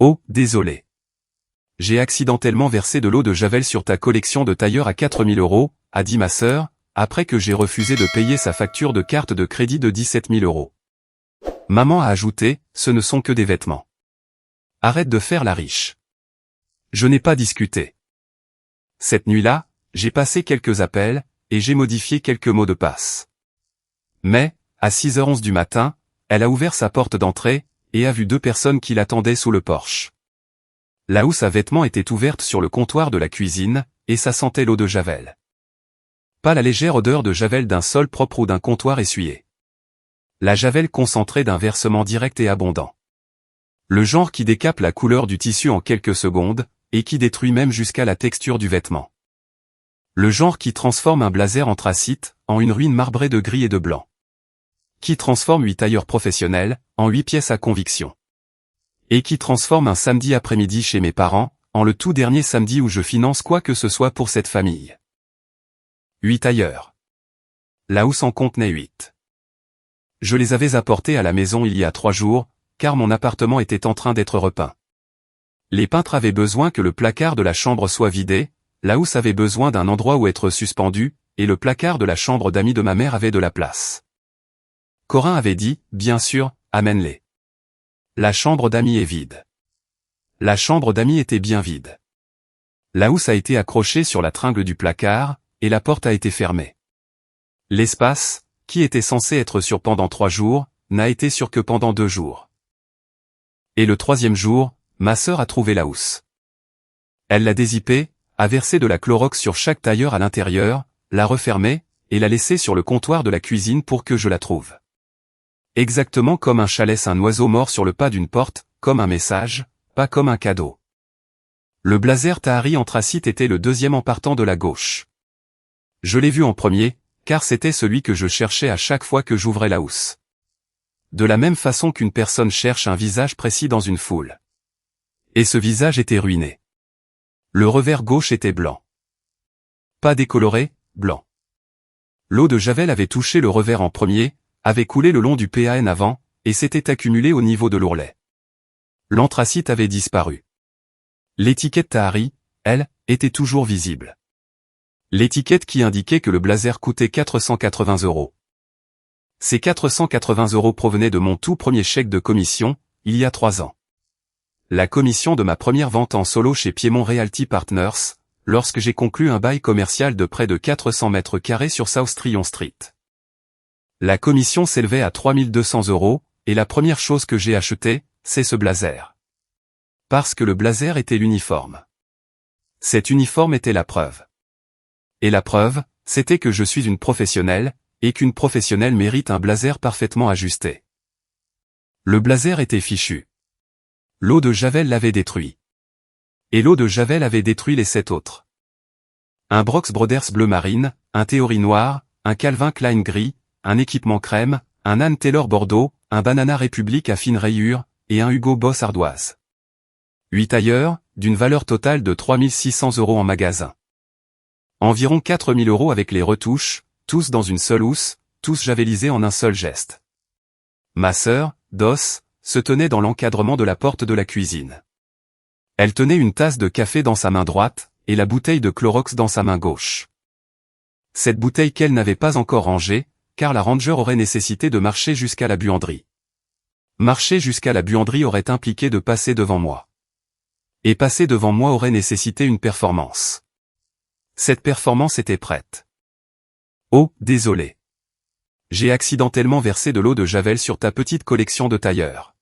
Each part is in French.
Oh, désolé. J'ai accidentellement versé de l'eau de Javel sur ta collection de tailleurs à 4000 €, a dit ma sœur, après que j'ai refusé de payer sa facture de carte de crédit de 17 000 €. Maman a ajouté, ce ne sont que des vêtements. Arrête de faire la riche. Je n'ai pas discuté. Cette nuit-là, j'ai passé quelques appels, et j'ai modifié quelques mots de passe. Mais, à 6h11 du matin, elle a ouvert sa porte d'entrée, et a vu 2 personnes qui l'attendaient sous le porche. La housse à vêtements était ouverte sur le comptoir de la cuisine, et ça sentait l'eau de Javel. Pas la légère odeur de Javel d'un sol propre ou d'un comptoir essuyé. La Javel concentrée d'un versement direct et abondant. Le genre qui décape la couleur du tissu en quelques secondes, et qui détruit même jusqu'à la texture du vêtement. Le genre qui transforme un blazer anthracite, en une ruine marbrée de gris et de blanc. Qui transforme 8 tailleurs professionnels, en 8 pièces à conviction. Et qui transforme un samedi après-midi chez mes parents, en le tout dernier samedi où je finance quoi que ce soit pour cette famille. 8 tailleurs. La housse en contenait 8. Je les avais apportés à la maison il y a 3 jours, car mon appartement était en train d'être repeint. Les peintres avaient besoin que le placard de la chambre soit vidé, la housse avait besoin d'un endroit où être suspendue, et le placard de la chambre d'amis de ma mère avait de la place. Corinne avait dit, bien sûr, amène-les. La chambre d'amis est vide. La chambre d'amis était bien vide. La housse a été accrochée sur la tringle du placard, et la porte a été fermée. L'espace, qui était censé être sûr pendant 3 jours, n'a été sûr que pendant 2 jours. Et le 3e jour, ma sœur a trouvé la housse. Elle l'a dézippée, a versé de la Clorox sur chaque tailleur à l'intérieur, l'a refermée, et l'a laissée sur le comptoir de la cuisine pour que je la trouve. Exactement comme un chat laisse un oiseau mort sur le pas d'une porte, comme un message, pas comme un cadeau. Le blazer Tahari anthracite était le 2e en partant de la gauche. Je l'ai vu en premier, car c'était celui que je cherchais à chaque fois que j'ouvrais la housse. De la même façon qu'une personne cherche un visage précis dans une foule. Et ce visage était ruiné. Le revers gauche était blanc. Pas décoloré, blanc. L'eau de Javel avait touché le revers en premier, avait coulé le long du PAN avant, et s'était accumulée au niveau de l'ourlet. L'anthracite avait disparu. L'étiquette Tahari, elle, était toujours visible. L'étiquette qui indiquait que le blazer coûtait 480 €. Ces 480 € provenaient de mon tout premier chèque de commission, il y a 3 ans. La commission de ma première vente en solo chez Piedmont Realty Partners, lorsque j'ai conclu un bail commercial de près de 400 mètres carrés sur South Tryon Street. La commission s'élevait à 3200 €, et la première chose que j'ai achetée, c'est ce blazer. Parce que le blazer était l'uniforme. Cet uniforme était la preuve. Et la preuve, c'était que je suis une professionnelle, et qu'une professionnelle mérite un blazer parfaitement ajusté. Le blazer était fichu. L'eau de Javel l'avait détruit. Et l'eau de Javel avait détruit les 7 autres. Un Brooks Brothers bleu marine, un Theory noir, un Calvin Klein gris, un équipement crème, un Ann Taylor bordeaux, un Banana République à fine rayure, et un Hugo Boss ardoise. 8 tailleurs, d'une valeur totale de 3600 € en magasin. Environ 4000 € avec les retouches, tous dans une seule housse, tous javelisés en un seul geste. Ma sœur, Dos, se tenait dans l'encadrement de la porte de la cuisine. Elle tenait une tasse de café dans sa main droite, et la bouteille de Clorox dans sa main gauche. Cette bouteille qu'elle n'avait pas encore rangée, car la ranger aurait nécessité de marcher jusqu'à la buanderie. Marcher jusqu'à la buanderie aurait impliqué de passer devant moi. Et passer devant moi aurait nécessité une performance. Cette performance était prête. Oh, désolé. J'ai accidentellement versé de l'eau de Javel sur ta petite collection de tailleurs.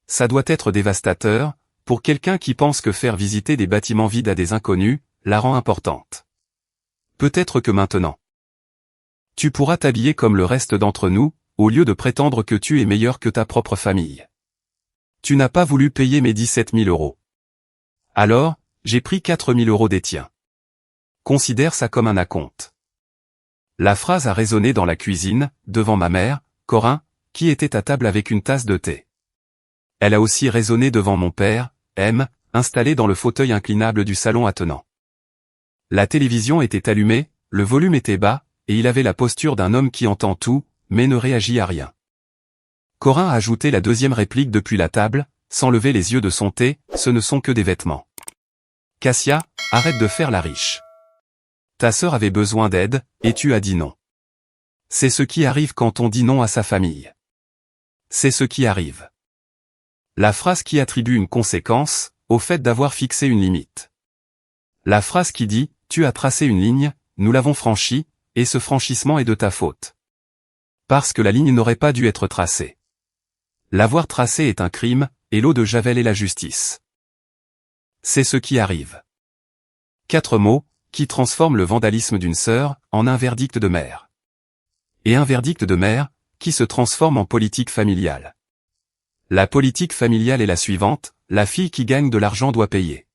Ça doit être dévastateur, pour quelqu'un qui pense que faire visiter des bâtiments vides à des inconnus, la rend importante. Peut-être que maintenant. Tu pourras t'habiller comme le reste d'entre nous, au lieu de prétendre que tu es meilleur que ta propre famille. Tu n'as pas voulu payer mes 17 000 €. Alors, j'ai pris 4 000 € des tiens. Considère ça comme un acompte. La phrase a résonné dans la cuisine, devant ma mère, Corinne, qui était à table avec une tasse de thé. Elle a aussi résonné devant mon père, M, installé dans le fauteuil inclinable du salon attenant. La télévision était allumée, le volume était bas, et il avait la posture d'un homme qui entend tout, mais ne réagit à rien. Corinne a ajouté la deuxième réplique depuis la table, sans lever les yeux de son thé, ce ne sont que des vêtements. Cassia, arrête de faire la riche. Ta sœur avait besoin d'aide, et tu as dit non. C'est ce qui arrive quand on dit non à sa famille. C'est ce qui arrive. La phrase qui attribue une conséquence, au fait d'avoir fixé une limite. La phrase qui dit, tu as tracé une ligne, nous l'avons franchie, et ce franchissement est de ta faute. Parce que la ligne n'aurait pas dû être tracée. L'avoir tracée est un crime, et l'eau de Javel est la justice. C'est ce qui arrive. 4 mots, qui transforment le vandalisme d'une sœur, en un verdict de mère. Et un verdict de mère, qui se transforme en politique familiale. La politique familiale est la suivante, la fille qui gagne de l'argent doit payer.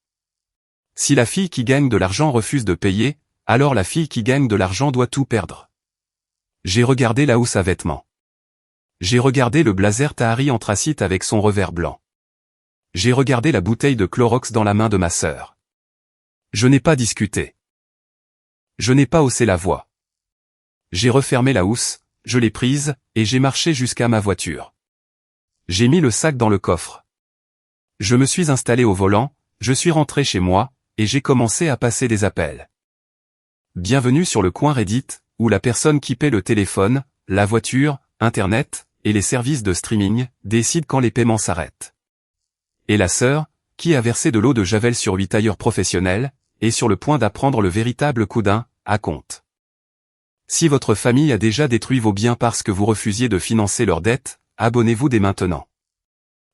Si la fille qui gagne de l'argent refuse de payer, alors la fille qui gagne de l'argent doit tout perdre. J'ai regardé la housse à vêtements. J'ai regardé le blazer Tahari anthracite avec son revers blanc. J'ai regardé la bouteille de Clorox dans la main de ma sœur. Je n'ai pas discuté. Je n'ai pas haussé la voix. J'ai refermé la housse, je l'ai prise, et j'ai marché jusqu'à ma voiture. J'ai mis le sac dans le coffre. Je me suis installé au volant, je suis rentré chez moi, et j'ai commencé à passer des appels. Bienvenue sur le coin Reddit, où la personne qui paie le téléphone, la voiture, Internet, et les services de streaming, décide quand les paiements s'arrêtent. Et la sœur, qui a versé de l'eau de Javel sur 8 tailleurs professionnels, est sur le point d'apprendre le véritable coup d'un, à compte. Si votre famille a déjà détruit vos biens parce que vous refusiez de financer leurs dettes, abonnez-vous dès maintenant.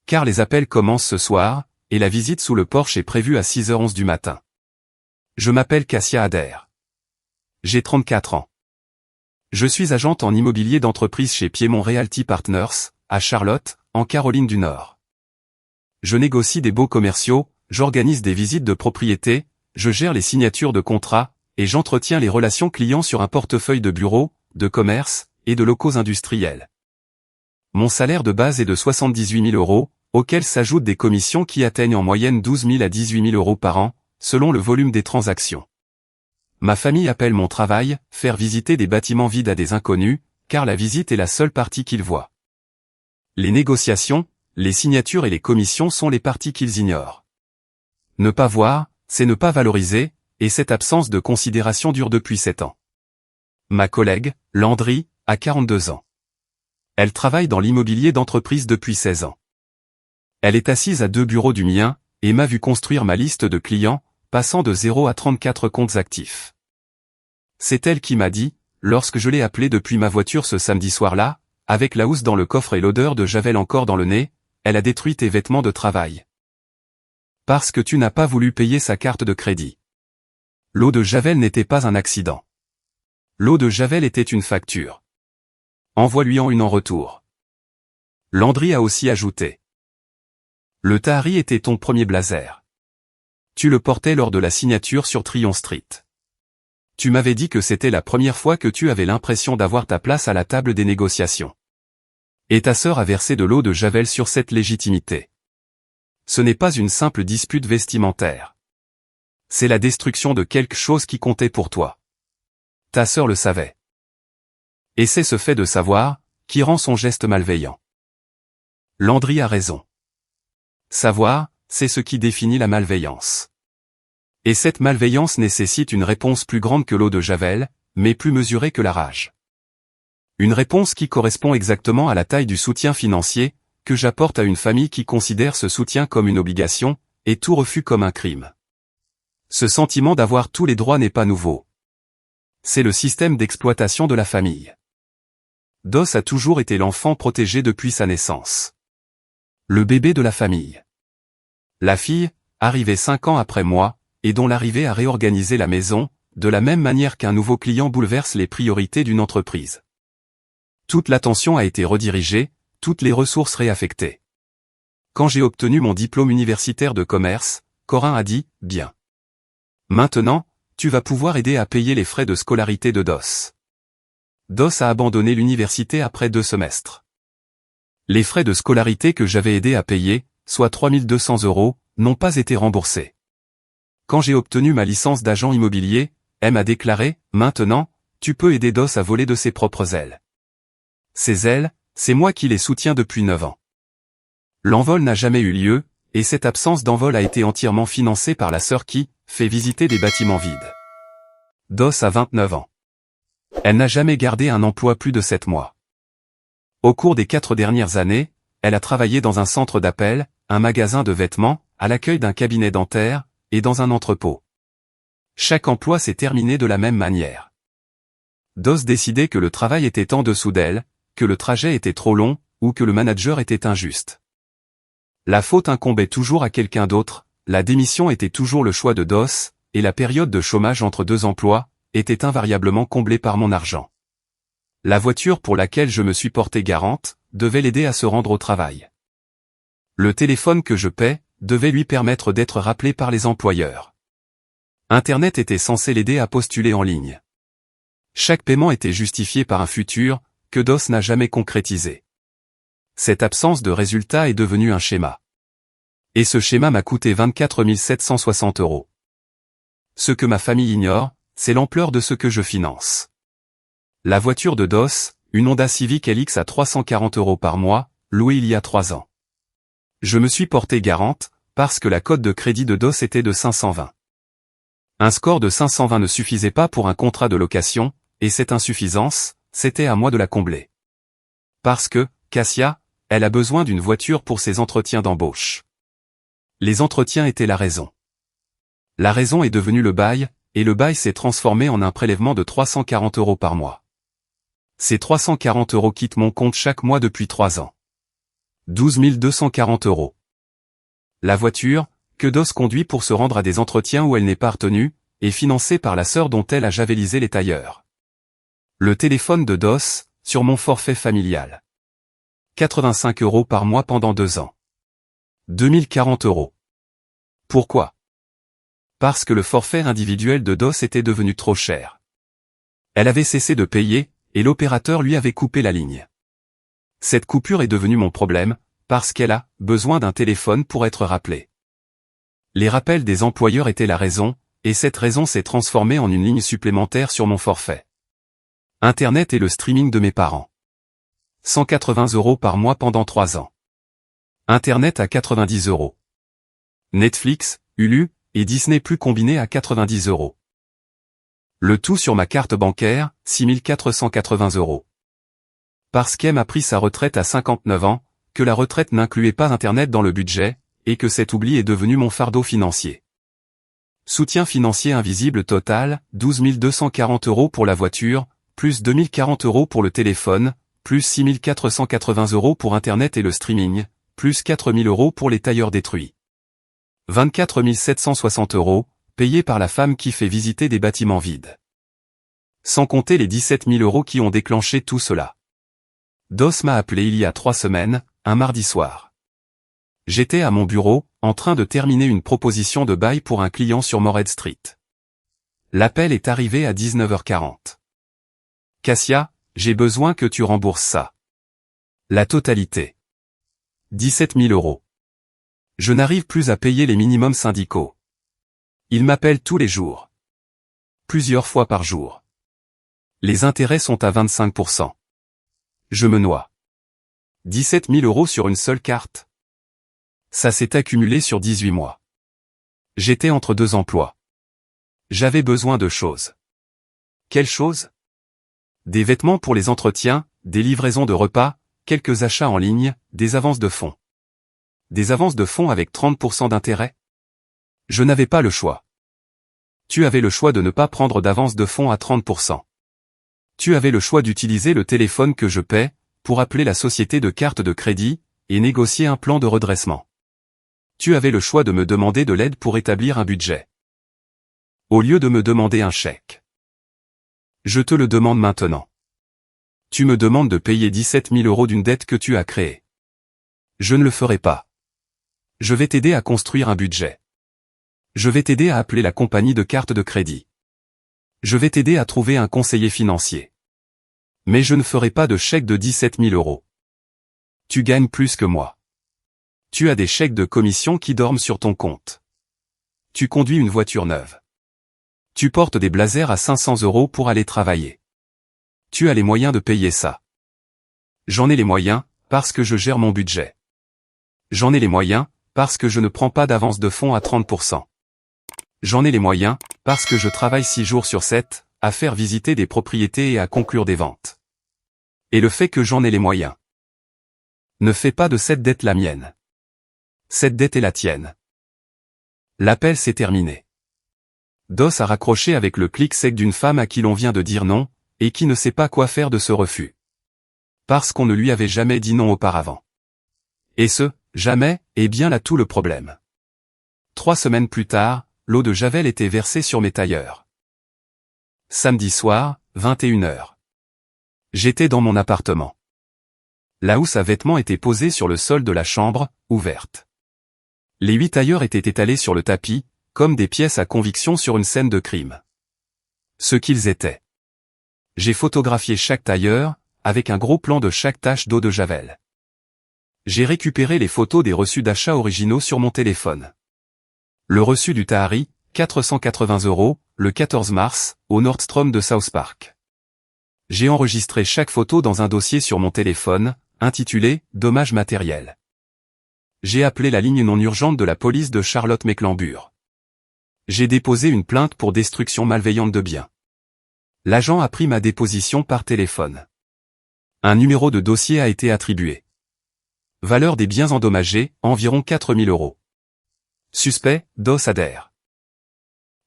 Car les appels commencent ce soir, et la visite sous le porche est prévue à 6h11 du matin. Je m'appelle Cassia Adair. J'ai 34 ans. Je suis agente en immobilier d'entreprise chez Piedmont Realty Partners, à Charlotte, en Caroline du Nord. Je négocie des baux commerciaux, j'organise des visites de propriété, je gère les signatures de contrats, et j'entretiens les relations clients sur un portefeuille de bureaux, de commerces, et de locaux industriels. Mon salaire de base est de 78 000 €, auxquels s'ajoutent des commissions qui atteignent en moyenne 12 000 à 18 000 € par an, selon le volume des transactions. Ma famille appelle mon travail, faire visiter des bâtiments vides à des inconnus, car la visite est la seule partie qu'ils voient. Les négociations, les signatures et les commissions sont les parties qu'ils ignorent. Ne pas voir, c'est ne pas valoriser, et cette absence de considération dure depuis 7 ans. Ma collègue, Landry, a 42 ans. Elle travaille dans l'immobilier d'entreprise depuis 16 ans. Elle est assise à 2 bureaux du mien, et m'a vu construire ma liste de clients, passant de 0 à 34 comptes actifs. C'est elle qui m'a dit, lorsque je l'ai appelée depuis ma voiture ce samedi soir-là, avec la housse dans le coffre et l'odeur de Javel encore dans le nez, elle a détruit tes vêtements de travail. Parce que tu n'as pas voulu payer sa carte de crédit. L'eau de Javel n'était pas un accident. L'eau de Javel était une facture. Envoie-lui-en une en retour. Landry a aussi ajouté. Le Tahari était ton premier blazer. Tu le portais lors de la signature sur Tryon Street. Tu m'avais dit que c'était la première fois que tu avais l'impression d'avoir ta place à la table des négociations. Et ta sœur a versé de l'eau de Javel sur cette légitimité. Ce n'est pas une simple dispute vestimentaire. C'est la destruction de quelque chose qui comptait pour toi. Ta sœur le savait. Et c'est ce fait de savoir, qui rend son geste malveillant. Landry a raison. Savoir, c'est ce qui définit la malveillance. Et cette malveillance nécessite une réponse plus grande que l'eau de Javel, mais plus mesurée que la rage. Une réponse qui correspond exactement à la taille du soutien financier, que j'apporte à une famille qui considère ce soutien comme une obligation, et tout refus comme un crime. Ce sentiment d'avoir tous les droits n'est pas nouveau. C'est le système d'exploitation de la famille. Dos a toujours été l'enfant protégé depuis sa naissance. Le bébé de la famille. La fille, arrivée 5 ans après moi, et dont l'arrivée a réorganisé la maison, de la même manière qu'un nouveau client bouleverse les priorités d'une entreprise. Toute l'attention a été redirigée, toutes les ressources réaffectées. Quand j'ai obtenu mon diplôme universitaire de commerce, Corinne a dit, bien. Maintenant, tu vas pouvoir aider à payer les frais de scolarité de Dos. Dos a abandonné l'université après 2 semestres. Les frais de scolarité que j'avais aidé à payer, soit 3 200 €, n'ont pas été remboursés. Quand j'ai obtenu ma licence d'agent immobilier, elle m'a déclaré, maintenant, tu peux aider Dos à voler de ses propres ailes. Ces ailes, c'est moi qui les soutiens depuis 9 ans. L'envol n'a jamais eu lieu, et cette absence d'envol a été entièrement financée par la sœur qui fait visiter des bâtiments vides. DOS a 29 ans. Elle n'a jamais gardé un emploi plus de 7 mois. Au cours des 4 dernières années, elle a travaillé dans un centre d'appel, un magasin de vêtements, à l'accueil d'un cabinet dentaire, et dans un entrepôt. Chaque emploi s'est terminé de la même manière. DOS décidait que le travail était en dessous d'elle, que le trajet était trop long, ou que le manager était injuste. La faute incombait toujours à quelqu'un d'autre, la démission était toujours le choix de DOS, et la période de chômage entre 2 emplois était invariablement comblée par mon argent. La voiture pour laquelle je me suis porté garante devait l'aider à se rendre au travail. Le téléphone que je paie devait lui permettre d'être rappelé par les employeurs. Internet était censé l'aider à postuler en ligne. Chaque paiement était justifié par un futur que DOS n'a jamais concrétisé. Cette absence de résultat est devenue un schéma. Et ce schéma m'a coûté 24 760 €. Ce que ma famille ignore, c'est l'ampleur de ce que je finance. La voiture de DOS, une Honda Civic LX à 340 € par mois, louée il y a 3 ans. Je me suis porté garante, parce que la cote de crédit de DOS était de 520. Un score de 520 ne suffisait pas pour un contrat de location, et cette insuffisance, c'était à moi de la combler. Parce que, Cassia, elle a besoin d'une voiture pour ses entretiens d'embauche. Les entretiens étaient la raison. La raison est devenue le bail, et le bail s'est transformé en un prélèvement de 340 € par mois. Ces 340 € quittent mon compte chaque mois depuis 3 ans. 12 240 €. La voiture, que DOS conduit pour se rendre à des entretiens où elle n'est pas retenue, est financée par la sœur dont elle a javelisé les tailleurs. Le téléphone de DOS, sur mon forfait familial. 85 € par mois pendant 2 ans. 2040 €. Pourquoi? Parce que le forfait individuel de DOS était devenu trop cher. Elle avait cessé de payer, et l'opérateur lui avait coupé la ligne. Cette coupure est devenue mon problème, parce qu'elle a besoin d'un téléphone pour être rappelée. Les rappels des employeurs étaient la raison, et cette raison s'est transformée en une ligne supplémentaire sur mon forfait. Internet et le streaming de mes parents. 180 € par mois pendant 3 ans. Internet à 90 €. Netflix, Hulu, et Disney+ combinés à 90 €. Le tout sur ma carte bancaire, 6 480 €. Parce qu'Em a pris sa retraite à 59 ans, que la retraite n'incluait pas Internet dans le budget, et que cet oubli est devenu mon fardeau financier. Soutien financier invisible total, 12 240 € pour la voiture, plus 2040 € pour le téléphone, plus 6 480 € pour Internet et le streaming, plus 4 000 € pour les tailleurs détruits. 24 760 €, payés par la femme qui fait visiter des bâtiments vides. Sans compter les 17 000 € qui ont déclenché tout cela. DOS m'a appelé il y a 3 semaines, un mardi soir. J'étais à mon bureau, en train de terminer une proposition de bail pour un client sur Morehead Street. L'appel est arrivé à 19h40. Cassia, j'ai besoin que tu rembourses ça. La totalité. 17 000 €. Je n'arrive plus à payer les minimums syndicaux. Ils m'appellent tous les jours. Plusieurs fois par jour. Les intérêts sont à 25%. Je me noie. 17 000 € sur une seule carte. Ça s'est accumulé sur 18 mois. J'étais entre 2 emplois. J'avais besoin de choses. Quelles choses? Des vêtements pour les entretiens, des livraisons de repas, quelques achats en ligne, des avances de fonds. Des avances de fonds avec 30% d'intérêt? Je n'avais pas le choix. Tu avais le choix de ne pas prendre d'avance de fonds à 30%. Tu avais le choix d'utiliser le téléphone que je paie, pour appeler la société de carte de crédit, et négocier un plan de redressement. Tu avais le choix de me demander de l'aide pour établir un budget. Au lieu de me demander un chèque. Je te le demande maintenant. Tu me demandes de payer 17 000 € d'une dette que tu as créée. Je ne le ferai pas. Je vais t'aider à construire un budget. Je vais t'aider à appeler la compagnie de carte de crédit. Je vais t'aider à trouver un conseiller financier. Mais je ne ferai pas de chèque de 17 000 €. Tu gagnes plus que moi. Tu as des chèques de commission qui dorment sur ton compte. Tu conduis une voiture neuve. Tu portes des blazers à 500 € pour aller travailler. Tu as les moyens de payer ça. J'en ai les moyens, parce que je gère mon budget. J'en ai les moyens, parce que je ne prends pas d'avance de fonds à 30%. J'en ai les moyens, parce que je travaille 6 jours sur 7, à faire visiter des propriétés et à conclure des ventes. Et le fait que j'en ai les moyens ne fait pas de cette dette la mienne. Cette dette est la tienne. L'appel s'est terminé. DOS a raccroché avec le clic sec d'une femme à qui l'on vient de dire non, et qui ne sait pas quoi faire de ce refus. Parce qu'on ne lui avait jamais dit non auparavant. Et ce, jamais, est bien là tout le problème. 3 semaines plus tard, l'eau de Javel était versée sur mes tailleurs. Samedi soir, 21h. J'étais dans mon appartement. La housse à vêtements était posée sur le sol de la chambre, ouverte. Les 8 tailleurs étaient étalés sur le tapis, comme des pièces à conviction sur une scène de crime. Ce qu'ils étaient. J'ai photographié chaque tailleur, avec un gros plan de chaque tache d'eau de Javel. J'ai récupéré les photos des reçus d'achat originaux sur mon téléphone. Le reçu du Tahari, 480 €, le 14 mars, au Nordstrom de South Park. J'ai enregistré chaque photo dans un dossier sur mon téléphone, intitulé « Dommages matériels ». J'ai appelé la ligne non urgente de la police de Charlotte-Mecklembourg. J'ai déposé une plainte pour destruction malveillante de biens. L'agent a pris ma déposition par téléphone. Un numéro de dossier a été attribué. Valeur des biens endommagés, environ 4 000 €. Suspect, DOS adhère.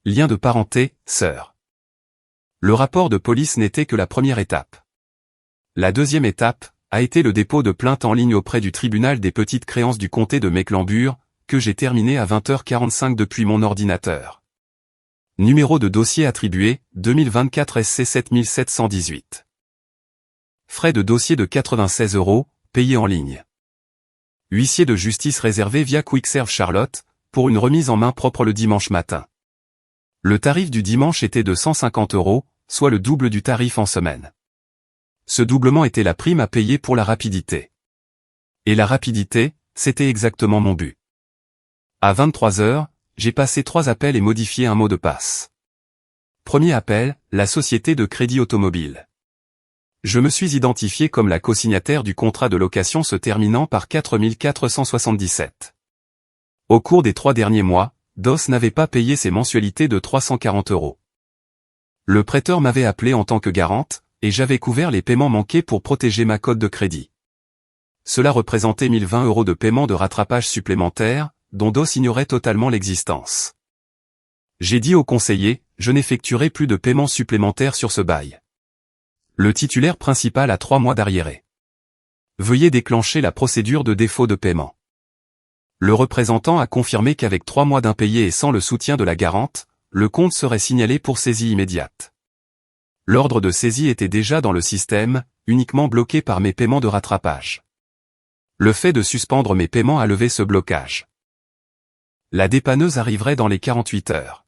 Lien de parenté, sœur. Le rapport de police n'était que la première étape. La deuxième étape a été le dépôt de plainte en ligne auprès du tribunal des petites créances du comté de Mecklembourg, que j'ai terminé à 20h45 depuis mon ordinateur. Numéro de dossier attribué, 2024 SC 7718. Frais de dossier de 96 €, payés en ligne. Huissier de justice réservé via QuickServe Charlotte, pour une remise en main propre le dimanche matin. Le tarif du dimanche était de 150 €, soit le double du tarif en semaine. Ce doublement était la prime à payer pour la rapidité. Et la rapidité, c'était exactement mon but. À 23h, j'ai passé 3 appels et modifié un mot de passe. Premier appel, la société de crédit automobile. Je me suis identifié comme la cosignataire du contrat de location se terminant par 4477. Au cours des 3 derniers mois, DOS n'avait pas payé ses mensualités de 340 €. Le prêteur m'avait appelé en tant que garante, et j'avais couvert les paiements manqués pour protéger ma cote de crédit. Cela représentait 1020 € de paiement de rattrapage supplémentaire, dont DOS ignorait totalement l'existence. J'ai dit au conseiller, je n'effectuerai plus de paiements supplémentaires sur ce bail. Le titulaire principal a 3 mois d'arriéré. Veuillez déclencher la procédure de défaut de paiement. Le représentant a confirmé qu'avec 3 mois d'impayés et sans le soutien de la garante, le compte serait signalé pour saisie immédiate. L'ordre de saisie était déjà dans le système, uniquement bloqué par mes paiements de rattrapage. Le fait de suspendre mes paiements a levé ce blocage. La dépanneuse arriverait dans les 48 heures.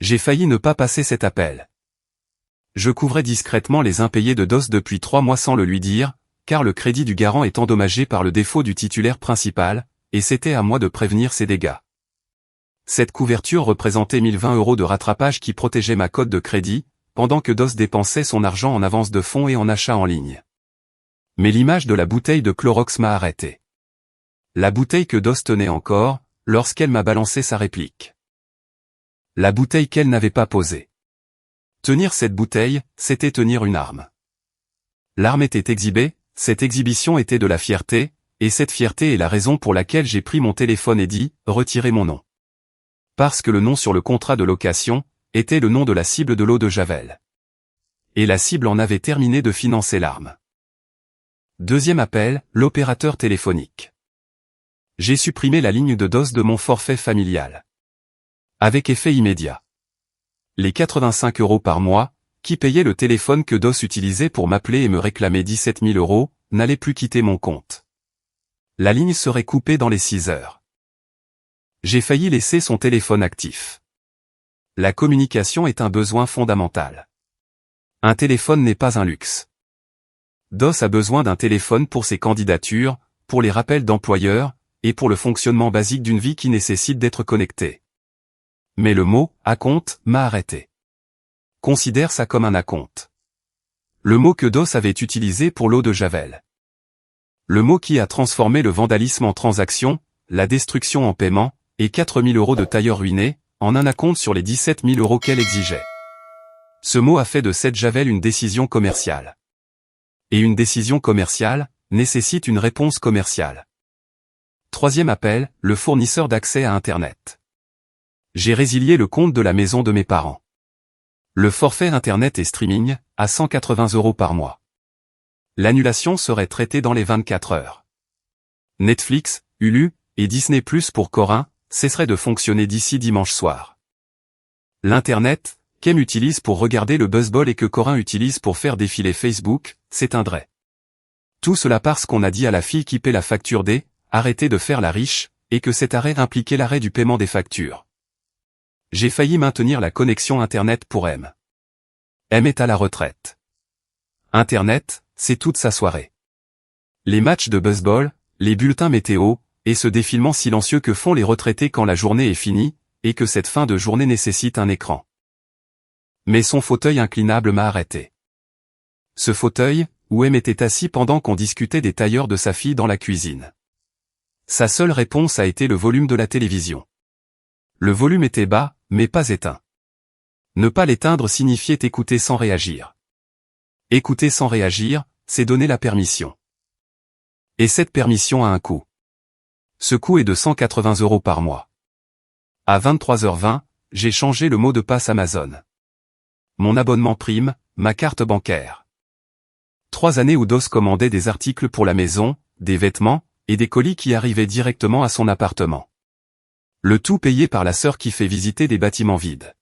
J'ai failli ne pas passer cet appel. Je couvrais discrètement les impayés de DOS depuis 3 mois sans le lui dire, car le crédit du garant est endommagé par le défaut du titulaire principal, et c'était à moi de prévenir ces dégâts. Cette couverture représentait 1020 € de rattrapage qui protégeait ma cote de crédit, pendant que DOS dépensait son argent en avance de fonds et en achat en ligne. Mais l'image de la bouteille de Clorox m'a arrêté. La bouteille que DOS tenait encore, lorsqu'elle m'a balancé sa réplique. La bouteille qu'elle n'avait pas posée. Tenir cette bouteille, c'était tenir une arme. L'arme était exhibée, cette exhibition était de la fierté, et cette fierté est la raison pour laquelle j'ai pris mon téléphone et dit « Retirez mon nom ». Parce que le nom sur le contrat de location était le nom de la cible de l'eau de Javel. Et la cible en avait terminé de financer l'arme. Deuxième appel, l'opérateur téléphonique. J'ai supprimé la ligne de DOS de mon forfait familial. Avec effet immédiat. Les 85 € par mois, qui payaient le téléphone que DOS utilisait pour m'appeler et me réclamer 17 000 €, n'allaient plus quitter mon compte. La ligne serait coupée dans les 6 heures. J'ai failli laisser son téléphone actif. La communication est un besoin fondamental. Un téléphone n'est pas un luxe. DOS a besoin d'un téléphone pour ses candidatures, pour les rappels d'employeurs, et pour le fonctionnement basique d'une vie qui nécessite d'être connecté. Mais le mot « acompte » m'a arrêté. Considère ça comme un acompte. Le mot que DOS avait utilisé pour l'eau de Javel. Le mot qui a transformé le vandalisme en transaction, la destruction en paiement, et 4 000 € de tailleur ruiné, en un acompte sur les 17 000 € qu'elle exigeait. Ce mot a fait de cette Javel une décision commerciale. Et une décision commerciale nécessite une réponse commerciale. Troisième appel, le fournisseur d'accès à Internet. J'ai résilié le compte de la maison de mes parents. Le forfait Internet et streaming, à 180 € par mois. L'annulation serait traitée dans les 24 heures. Netflix, Hulu, et Disney+ pour Corinne, cesseraient de fonctionner d'ici dimanche soir. L'Internet, qu'Em utilise pour regarder le baseball et que Corinne utilise pour faire défiler Facebook, s'éteindrait. Tout cela parce qu'on a dit à la fille qui paie la facture arrêtez de faire la riche, et que cet arrêt impliquait l'arrêt du paiement des factures. J'ai failli maintenir la connexion Internet pour Em. Em est à la retraite. Internet, c'est toute sa soirée. Les matchs de baseball, les bulletins météo, et ce défilement silencieux que font les retraités quand la journée est finie, et que cette fin de journée nécessite un écran. Mais son fauteuil inclinable m'a arrêté. Ce fauteuil, où Em était assis pendant qu'on discutait des tailleurs de sa fille dans la cuisine. Sa seule réponse a été le volume de la télévision. Le volume était bas, mais pas éteint. Ne pas l'éteindre signifiait écouter sans réagir. Écouter sans réagir, c'est donner la permission. Et cette permission a un coût. Ce coût est de 180 € par mois. À 23h20, j'ai changé le mot de passe Amazon. Mon abonnement Prime, ma carte bancaire. 3 années où DOS commandait des articles pour la maison, des vêtements, et des colis qui arrivaient directement à son appartement. Le tout payé par la sœur qui fait visiter des bâtiments vides.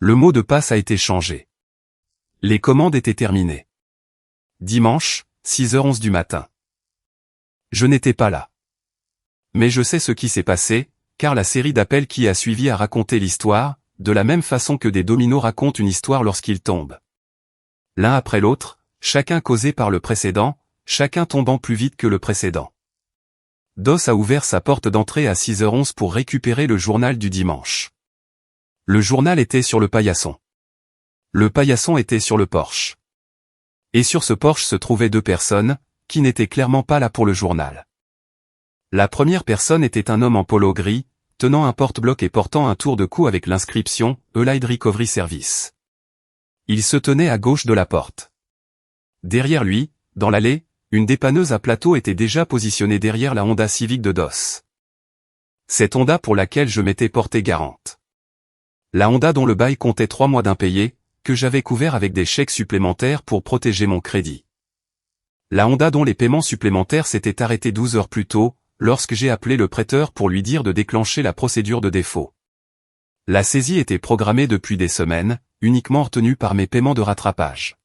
Le mot de passe a été changé. Les commandes étaient terminées. Dimanche, 6h11 du matin. Je n'étais pas là. Mais je sais ce qui s'est passé, car la série d'appels qui a suivi a raconté l'histoire, de la même façon que des dominos racontent une histoire lorsqu'ils tombent. L'un après l'autre, chacun causé par le précédent, chacun tombant plus vite que le précédent. DOS a ouvert sa porte d'entrée à 6h11 pour récupérer le journal du dimanche. Le journal était sur le paillasson. Le paillasson était sur le porche. Et sur ce porche se trouvaient 2 personnes, qui n'étaient clairement pas là pour le journal. La première personne était un homme en polo gris, tenant un porte-bloc et portant un tour de cou avec l'inscription « Allied Recovery Service ». Il se tenait à gauche de la porte. Derrière lui, dans l'allée, une dépanneuse à plateau était déjà positionnée derrière la Honda Civic de DOS. Cette Honda pour laquelle je m'étais porté garante. La Honda dont le bail comptait 3 mois d'impayé, que j'avais couvert avec des chèques supplémentaires pour protéger mon crédit. La Honda dont les paiements supplémentaires s'étaient arrêtés 12 heures plus tôt, lorsque j'ai appelé le prêteur pour lui dire de déclencher la procédure de défaut. La saisie était programmée depuis des semaines, uniquement retenue par mes paiements de rattrapage.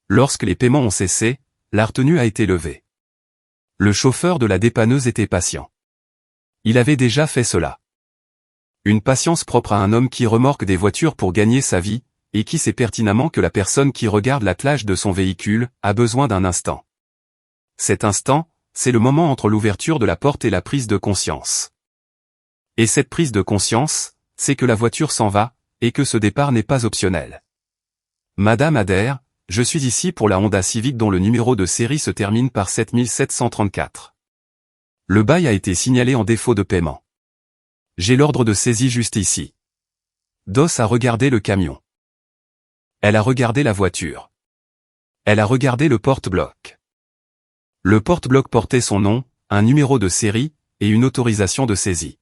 Lorsque les paiements ont cessé, la retenue a été levée. Le chauffeur de la dépanneuse était patient. Il avait déjà fait cela. Une patience propre à un homme qui remorque des voitures pour gagner sa vie, et qui sait pertinemment que la personne qui regarde l'attelage de son véhicule a besoin d'un instant. Cet instant, c'est le moment entre l'ouverture de la porte et la prise de conscience. Et cette prise de conscience, c'est que la voiture s'en va, et que ce départ n'est pas optionnel. Madame Adair, je suis ici pour la Honda Civic dont le numéro de série se termine par 7734. Le bail a été signalé en défaut de paiement. J'ai l'ordre de saisie juste ici. DOS a regardé le camion. Elle a regardé la voiture. Elle a regardé le porte-bloc. Le porte-bloc portait son nom, un numéro de série, et une autorisation de saisie.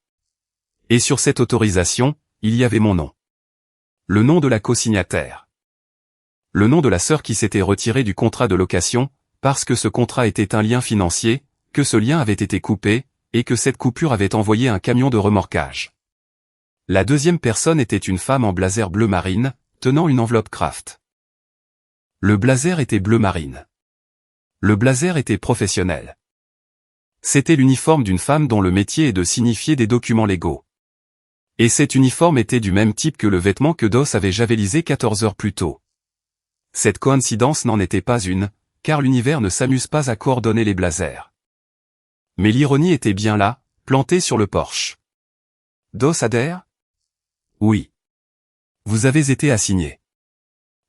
Et sur cette autorisation, il y avait mon nom. Le nom de la co-signataire. Le nom de la sœur qui s'était retirée du contrat de location, parce que ce contrat était un lien financier, que ce lien avait été coupé, et que cette coupure avait envoyé un camion de remorquage. La deuxième personne était une femme en blazer bleu marine, tenant une enveloppe Kraft. Le blazer était bleu marine. Le blazer était professionnel. C'était l'uniforme d'une femme dont le métier est de signifier des documents légaux. Et cet uniforme était du même type que le vêtement que DOS avait javelisé 14 heures plus tôt. Cette coïncidence n'en était pas une, car l'univers ne s'amuse pas à coordonner les blazers. Mais l'ironie était bien là, plantée sur le porche. DOS adhère ? Oui. Vous avez été assigné.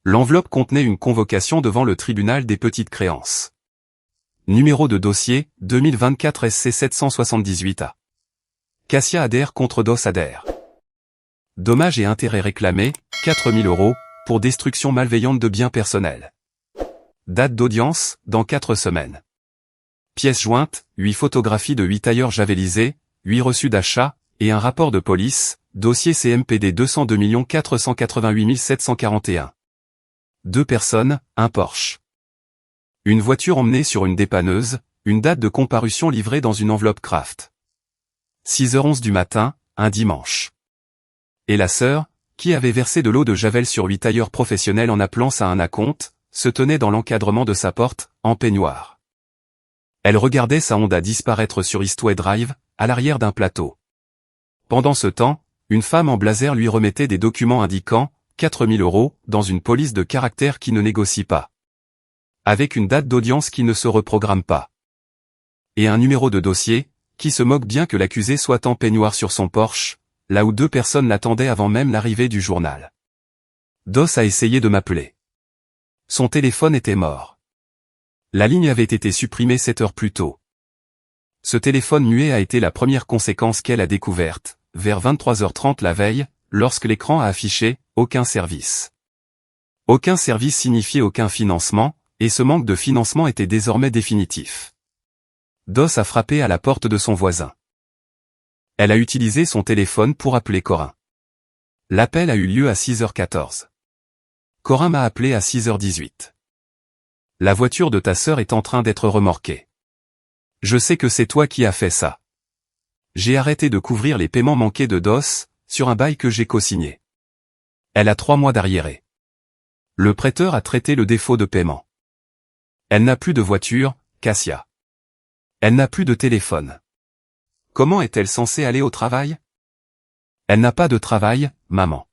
L'enveloppe contenait une convocation devant le tribunal des petites créances. Numéro de dossier, 2024 SC 778A. Cassia adhère contre DOS adhère. Dommages et intérêts réclamés, 4 000 €, pour destruction malveillante de biens personnels. Date d'audience, dans 4 semaines. Pièces jointes, 8 photographies de 8 tailleurs javelisés, 8 reçus d'achat, et un rapport de police, dossier CMPD 202 488 741. 2 personnes, un Porsche. Une voiture emmenée sur une dépanneuse, une date de comparution livrée dans une enveloppe Kraft. 6h11 du matin, un dimanche. Et la sœur, qui avait versé de l'eau de javel sur 8 tailleurs professionnels en appelant ça un acompte, se tenait dans l'encadrement de sa porte, en peignoir. Elle regardait sa Honda disparaître sur Eastway Drive, à l'arrière d'un plateau. Pendant ce temps, une femme en blazer lui remettait des documents indiquant 4 000 € dans une police de caractère qui ne négocie pas. Avec une date d'audience qui ne se reprogramme pas. Et un numéro de dossier, qui se moque bien que l'accusé soit en peignoir sur son Porsche, là où 2 personnes l'attendaient avant même l'arrivée du journal. DOS a essayé de m'appeler. Son téléphone était mort. La ligne avait été supprimée 7 heures plus tôt. Ce téléphone muet a été la première conséquence qu'elle a découverte, vers 23h30 la veille, lorsque l'écran a affiché « Aucun service ». Aucun service signifiait aucun financement, et ce manque de financement était désormais définitif. DOS a frappé à la porte de son voisin. Elle a utilisé son téléphone pour appeler Corinne. L'appel a eu lieu à 6h14. Corinne m'a appelé à 6h18. La voiture de ta sœur est en train d'être remorquée. Je sais que c'est toi qui as fait ça. J'ai arrêté de couvrir les paiements manqués de DOS, sur un bail que j'ai co-signé. Elle a 3 mois d'arriérés. Le prêteur a traité le défaut de paiement. Elle n'a plus de voiture, Cassia. Elle n'a plus de téléphone. Comment est-elle censée aller au travail? Elle n'a pas de travail, maman.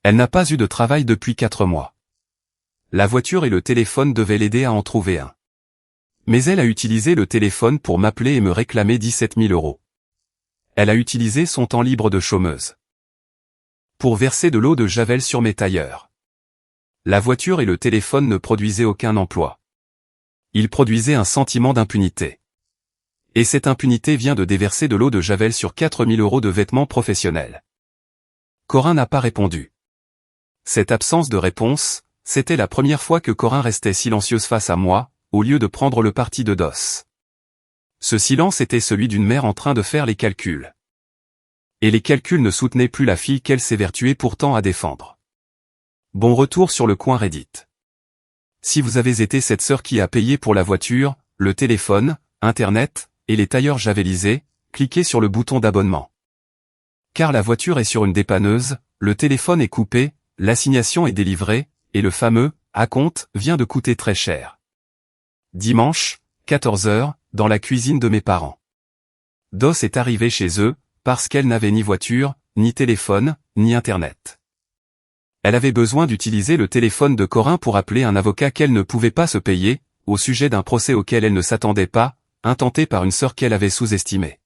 Elle n'a pas eu de travail depuis 4 mois. La voiture et le téléphone devaient l'aider à en trouver un. Mais elle a utilisé le téléphone pour m'appeler et me réclamer 17 000 €. Elle a utilisé son temps libre de chômeuse. Pour verser de l'eau de javel sur mes tailleurs. La voiture et le téléphone ne produisaient aucun emploi. Ils produisaient un sentiment d'impunité. Et cette impunité vient de déverser de l'eau de javel sur 4 000 € de vêtements professionnels. Corinne n'a pas répondu. Cette absence de réponse, c'était la première fois que Corinne restait silencieuse face à moi, au lieu de prendre le parti de DOS. Ce silence était celui d'une mère en train de faire les calculs. Et les calculs ne soutenaient plus la fille qu'elle s'évertuait pourtant à défendre. Bon retour sur le coin Reddit. Si vous avez été cette sœur qui a payé pour la voiture, le téléphone, Internet, et les tailleurs javelisés, cliquez sur le bouton d'abonnement. Car la voiture est sur une dépanneuse, le téléphone est coupé, l'assignation est délivrée, et le fameux « acompte » vient de coûter très cher. Dimanche, 14h, dans la cuisine de mes parents. DOS est arrivée chez eux, parce qu'elle n'avait ni voiture, ni téléphone, ni Internet. Elle avait besoin d'utiliser le téléphone de Corinne pour appeler un avocat qu'elle ne pouvait pas se payer, au sujet d'un procès auquel elle ne s'attendait pas, intenté par une sœur qu'elle avait sous-estimée.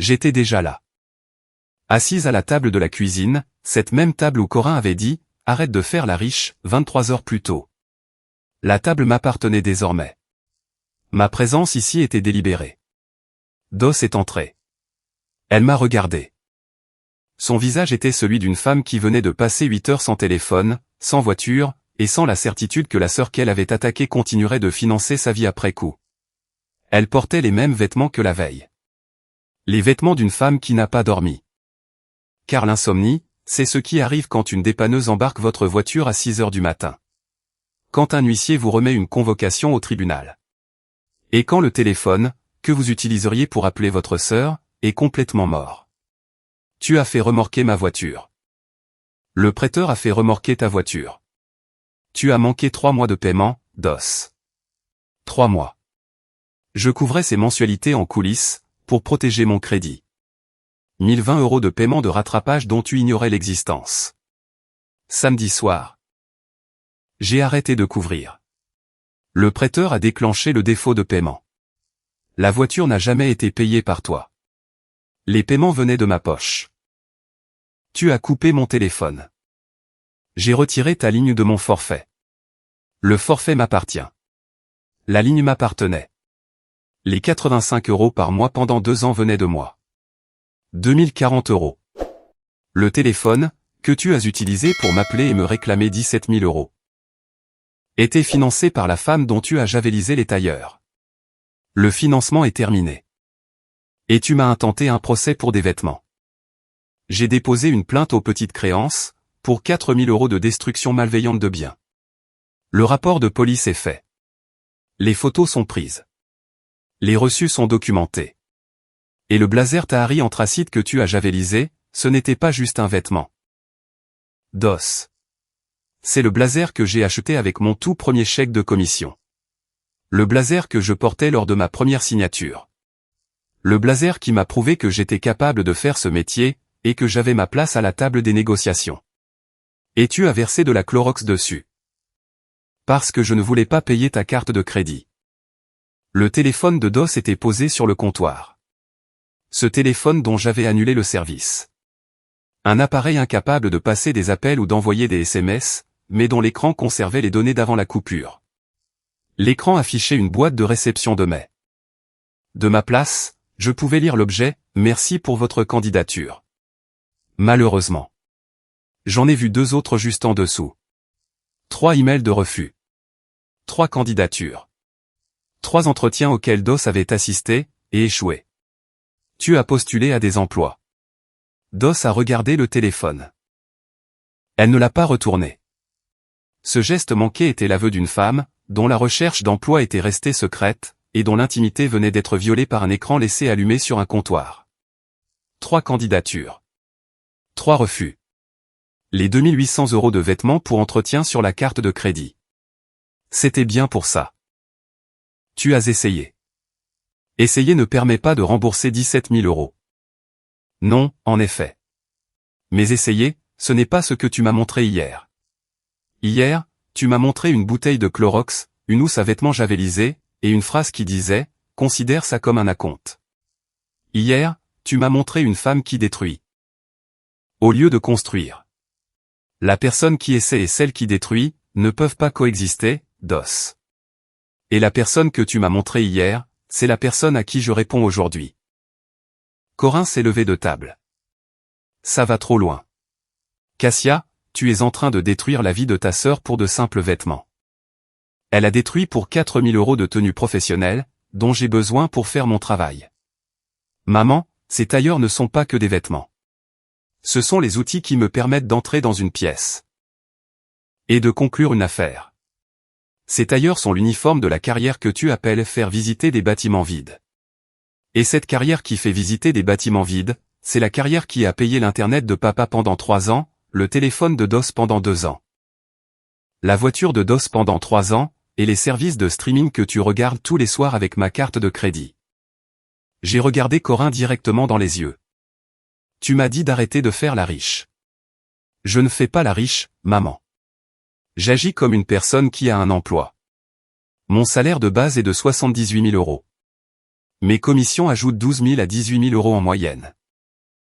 J'étais déjà là. Assise à la table de la cuisine, cette même table où Corinne avait dit « Arrête de faire la riche » 23 heures plus tôt. La table m'appartenait désormais. Ma présence ici était délibérée. DOS est entrée. Elle m'a regardé. Son visage était celui d'une femme qui venait de passer 8 heures sans téléphone, sans voiture, et sans la certitude que la sœur qu'elle avait attaquée continuerait de financer sa vie après coup. Elle portait les mêmes vêtements que la veille. Les vêtements d'une femme qui n'a pas dormi. Car l'insomnie, c'est ce qui arrive quand une dépanneuse embarque votre voiture à 6 heures du matin. Quand un huissier vous remet une convocation au tribunal. Et quand le téléphone, que vous utiliseriez pour appeler votre sœur, est complètement mort. Tu as fait remorquer ma voiture. Le prêteur a fait remorquer ta voiture. Tu as manqué 3 mois de paiement, DOS. 3 mois. Je couvrais ces mensualités en coulisses, pour protéger mon crédit. 1020 € de paiement de rattrapage dont tu ignorais l'existence. Samedi soir. J'ai arrêté de couvrir. Le prêteur a déclenché le défaut de paiement. La voiture n'a jamais été payée par toi. Les paiements venaient de ma poche. Tu as coupé mon téléphone. J'ai retiré ta ligne de mon forfait. Le forfait m'appartient. La ligne m'appartenait. Les 85 € par mois pendant 2 ans venaient de moi. 2040 €. Le téléphone, que tu as utilisé pour m'appeler et me réclamer 17 000 €, était financé par la femme dont tu as javelisé les tailleurs. Le financement est terminé. Et tu m'as intenté un procès pour des vêtements. J'ai déposé une plainte aux petites créances, pour 4 000 € de destruction malveillante de biens. Le rapport de police est fait. Les photos sont prises. Les reçus sont documentés. Et le blazer Tahari anthracite que tu as javelisé, ce n'était pas juste un vêtement. DOS. C'est le blazer que j'ai acheté avec mon tout premier chèque de commission. Le blazer que je portais lors de ma première signature. Le blazer qui m'a prouvé que j'étais capable de faire ce métier, et que j'avais ma place à la table des négociations. Et tu as versé de la Clorox dessus. Parce que je ne voulais pas payer ta carte de crédit. Le téléphone de DOS était posé sur le comptoir. Ce téléphone dont j'avais annulé le service. Un appareil incapable de passer des appels ou d'envoyer des SMS, mais dont l'écran conservait les données d'avant la coupure. L'écran affichait une boîte de réception de mai. De ma place, je pouvais lire l'objet « Merci pour votre candidature ». Malheureusement. J'en ai vu 2 autres juste en dessous. 3 emails de refus. 3 candidatures. 3 entretiens auxquels DOS avait assisté, et échoué. Tu as postulé à des emplois. DOS a regardé le téléphone. Elle ne l'a pas retourné. Ce geste manqué était l'aveu d'une femme, dont la recherche d'emploi était restée secrète, et dont l'intimité venait d'être violée par un écran laissé allumé sur un comptoir. 3 candidatures. 3 refus. Les 2800 € de vêtements pour entretien sur la carte de crédit. C'était bien pour ça. Tu as essayé. Essayer ne permet pas de rembourser 17 000 €. Non, en effet. Mais essayer, ce n'est pas ce que tu m'as montré hier. Hier, tu m'as montré une bouteille de Clorox, une housse à vêtements javelisés, et une phrase qui disait « Considère ça comme un acompte ». Hier, tu m'as montré une femme qui détruit. Au lieu de construire. La personne qui essaie et celle qui détruit, ne peuvent pas coexister, DOS. Et la personne que tu m'as montrée hier, c'est la personne à qui je réponds aujourd'hui. Corinne s'est levée de table. Ça va trop loin. Cassia, tu es en train de détruire la vie de ta sœur pour de simples vêtements. Elle a détruit pour 4 000 € de tenue professionnelle, dont j'ai besoin pour faire mon travail. Maman, ces tailleurs ne sont pas que des vêtements. Ce sont les outils qui me permettent d'entrer dans une pièce. Et de conclure une affaire. Ces tailleurs sont l'uniforme de la carrière que tu appelles faire visiter des bâtiments vides. Et cette carrière qui fait visiter des bâtiments vides, c'est la carrière qui a payé l'internet de papa pendant 3 ans, le téléphone de DOS pendant 2 ans. La voiture de DOS pendant 3 ans, et les services de streaming que tu regardes tous les soirs avec ma carte de crédit. J'ai regardé Corinne directement dans les yeux. Tu m'as dit d'arrêter de faire la riche. Je ne fais pas la riche, maman. J'agis comme une personne qui a un emploi. Mon salaire de base est de 78 000 €. Mes commissions ajoutent 12 000 à 18 000 € en moyenne.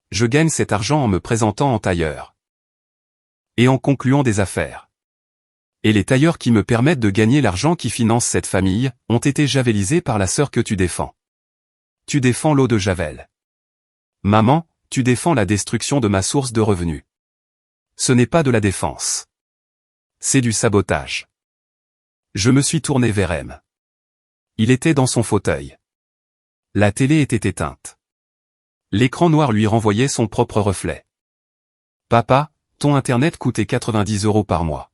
Je gagne cet argent en me présentant en tailleur. Et en concluant des affaires. Et les tailleurs qui me permettent de gagner l'argent qui finance cette famille, ont été javelisés par la sœur que tu défends. Tu défends l'eau de Javel. Maman, tu défends la destruction de ma source de revenus. Ce n'est pas de la défense. C'est du sabotage. Je me suis tourné vers M. Il était dans son fauteuil. La télé était éteinte. L'écran noir lui renvoyait son propre reflet. Papa, ton internet coûtait 90 € par mois.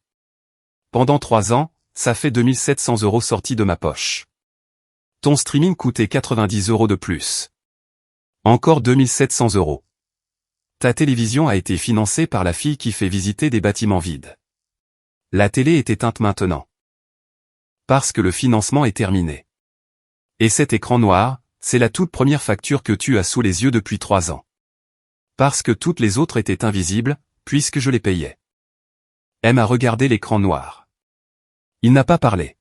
Pendant 3 ans, ça fait 2700 € sortis de ma poche. Ton streaming coûtait 90 € de plus. Encore 2700 €. Ta télévision a été financée par la fille qui fait visiter des bâtiments vides. La télé est éteinte maintenant. Parce que le financement est terminé. Et cet écran noir, c'est la toute première facture que tu as sous les yeux depuis 3 ans. Parce que toutes les autres étaient invisibles, puisque je les payais. M a regardé l'écran noir. Il n'a pas parlé.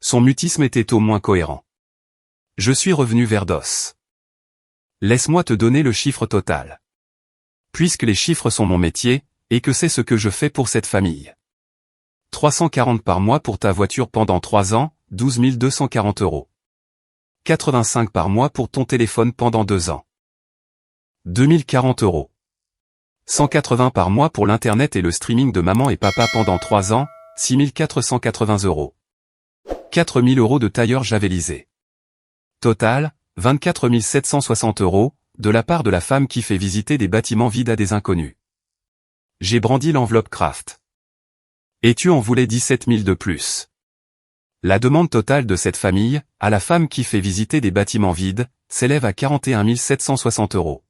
Son mutisme était au moins cohérent. Je suis revenu vers DOS. Laisse-moi te donner le chiffre total. Puisque les chiffres sont mon métier, et que c'est ce que je fais pour cette famille. 340 par mois pour ta voiture pendant 3 ans, 12 240 €. 85 par mois pour ton téléphone pendant 2 ans. 2040 €. 180 par mois pour l'internet et le streaming de maman et papa pendant 3 ans, 6480 €. 4000 € de tailleur javelisé. Total, 24 760 €, de la part de la femme qui fait visiter des bâtiments vides à des inconnus. J'ai brandi l'enveloppe Kraft. Et tu en voulais 17 000 de plus. La demande totale de cette famille, à la femme qui fait visiter des bâtiments vides, s'élève à 41 760 €.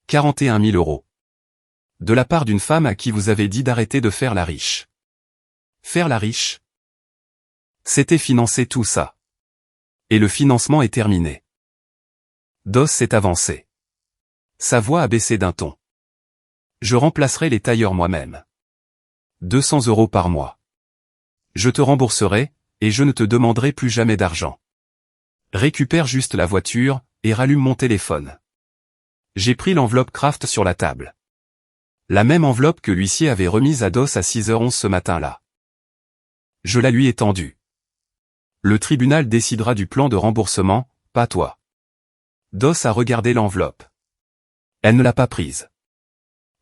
41 000 €. De la part d'une femme à qui vous avez dit d'arrêter de faire la riche. Faire la riche? C'était financer tout ça. Et le financement est terminé. DOS s'est avancé. Sa voix a baissé d'un ton. Je remplacerai les tailleurs moi-même. 200 € par mois. Je te rembourserai, et je ne te demanderai plus jamais d'argent. Récupère juste la voiture, et rallume mon téléphone. J'ai pris l'enveloppe Kraft sur la table. La même enveloppe que l'huissier avait remise à DOS à 6h11 ce matin-là. Je la lui ai tendue. Le tribunal décidera du plan de remboursement, pas toi. DOS a regardé l'enveloppe. Elle ne l'a pas prise.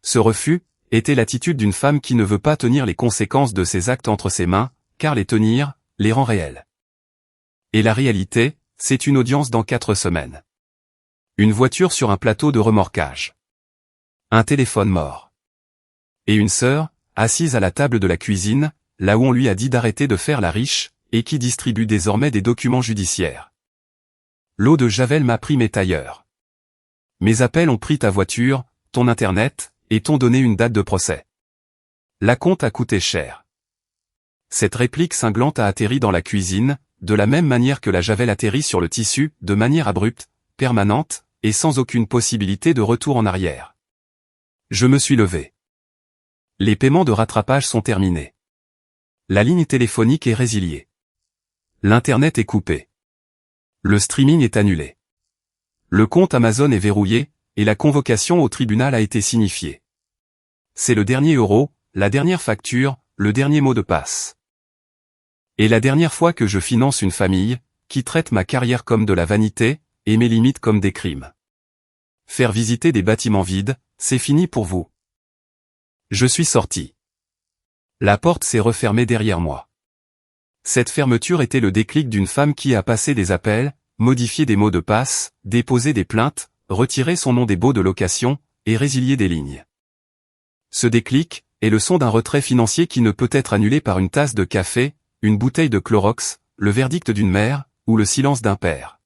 Ce refus était l'attitude d'une femme qui ne veut pas tenir les conséquences de ses actes entre ses mains, car les tenir les rend réels. Et la réalité, c'est une audience dans 4 semaines. Une voiture sur un plateau de remorquage. Un téléphone mort. Et une sœur, assise à la table de la cuisine, là où on lui a dit d'arrêter de faire la riche, et qui distribue désormais des documents judiciaires. L'eau de Javel m'a pris mes tailleurs. Mes appels ont pris ta voiture, ton internet, et t'ont donné une date de procès. La compte a coûté cher. Cette réplique cinglante a atterri dans la cuisine, de la même manière que la Javel atterrit sur le tissu, de manière abrupte, permanente, et sans aucune possibilité de retour en arrière. Je me suis levé. Les paiements de rattrapage sont terminés. La ligne téléphonique est résiliée. L'internet est coupé. Le streaming est annulé. Le compte Amazon est verrouillé, et la convocation au tribunal a été signifiée. C'est le dernier euro, la dernière facture, le dernier mot de passe. Et la dernière fois que je finance une famille, qui traite ma carrière comme de la vanité, et mes limites comme des crimes. Faire visiter des bâtiments vides, c'est fini pour vous. Je suis sorti. La porte s'est refermée derrière moi. Cette fermeture était le déclic d'une femme qui a passé des appels, modifié des mots de passe, déposé des plaintes, retiré son nom des baux de location, et résilié des lignes. Ce déclic est le son d'un retrait financier qui ne peut être annulé par une tasse de café, une bouteille de Clorox, le verdict d'une mère, ou le silence d'un père.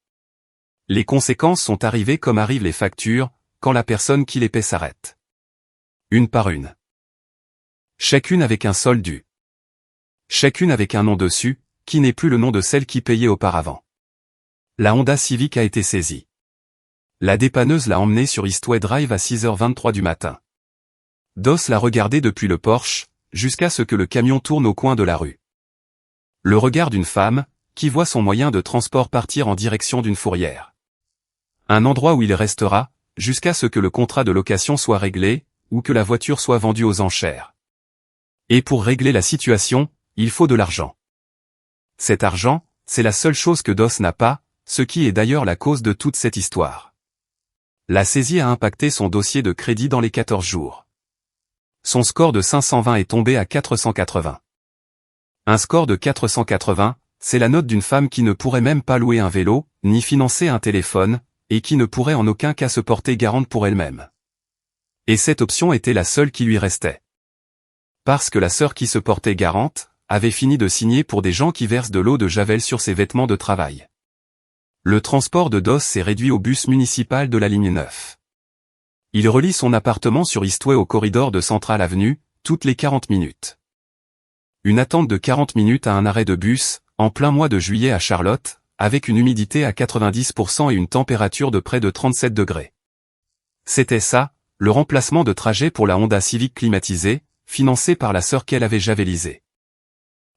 Les conséquences sont arrivées comme arrivent les factures, quand la personne qui les paie s'arrête. Une par une. Chacune avec un solde dû. Chacune avec un nom dessus, qui n'est plus le nom de celle qui payait auparavant. La Honda Civic a été saisie. La dépanneuse l'a emmenée sur Eastway Drive à 6h23 du matin. DOS l'a regardé depuis le Porsche, jusqu'à ce que le camion tourne au coin de la rue. Le regard d'une femme, qui voit son moyen de transport partir en direction d'une fourrière. Un endroit où il restera, jusqu'à ce que le contrat de location soit réglé, ou que la voiture soit vendue aux enchères. Et pour régler la situation, il faut de l'argent. Cet argent, c'est la seule chose que DOS n'a pas, ce qui est d'ailleurs la cause de toute cette histoire. La saisie a impacté son dossier de crédit dans les 14 jours. Son score de 520 est tombé à 480. Un score de 480, c'est la note d'une femme qui ne pourrait même pas louer un vélo, ni financer un téléphone, et qui ne pourrait en aucun cas se porter garante pour elle-même. Et cette option était la seule qui lui restait. Parce que la sœur qui se portait garante, avait fini de signer pour des gens qui versent de l'eau de Javel sur ses vêtements de travail. Le transport de DOS s'est réduit au bus municipal de la ligne 9. Il relie son appartement sur Eastway au corridor de Central Avenue, toutes les 40 minutes. Une attente de 40 minutes à un arrêt de bus, en plein mois de juillet à Charlotte, avec une humidité à 90% et une température de près de 37 degrés. C'était ça, le remplacement de trajet pour la Honda Civic climatisée, financée par la sœur qu'elle avait javelisée.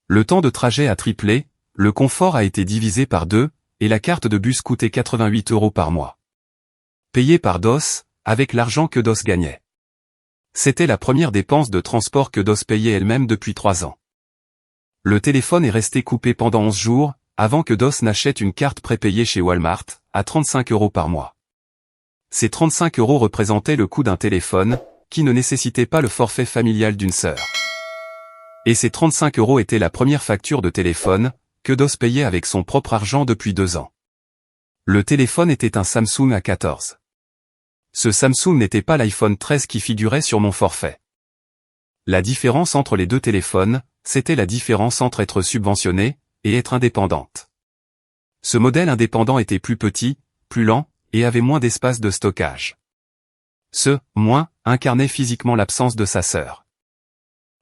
Le temps de trajet a triplé, le confort a été divisé par 2, et la carte de bus coûtait 88 € par mois. Payée par DOS, avec l'argent que DOS gagnait. C'était la première dépense de transport que DOS payait elle-même depuis 3 ans. Le téléphone est resté coupé pendant 11 jours, avant que DOS n'achète une carte prépayée chez Walmart, à 35 € par mois. Ces 35 € représentaient le coût d'un téléphone, qui ne nécessitait pas le forfait familial d'une sœur. Et ces 35 € étaient la première facture de téléphone, que DOS payait avec son propre argent depuis 2 ans. Le téléphone était un Samsung A14. Ce Samsung n'était pas l'iPhone 13 qui figurait sur mon forfait. La différence entre les deux téléphones, c'était la différence entre être subventionné et être indépendante. Ce modèle indépendant était plus petit, plus lent, et avait moins d'espace de stockage. Ce « moins » incarnait physiquement l'absence de sa sœur.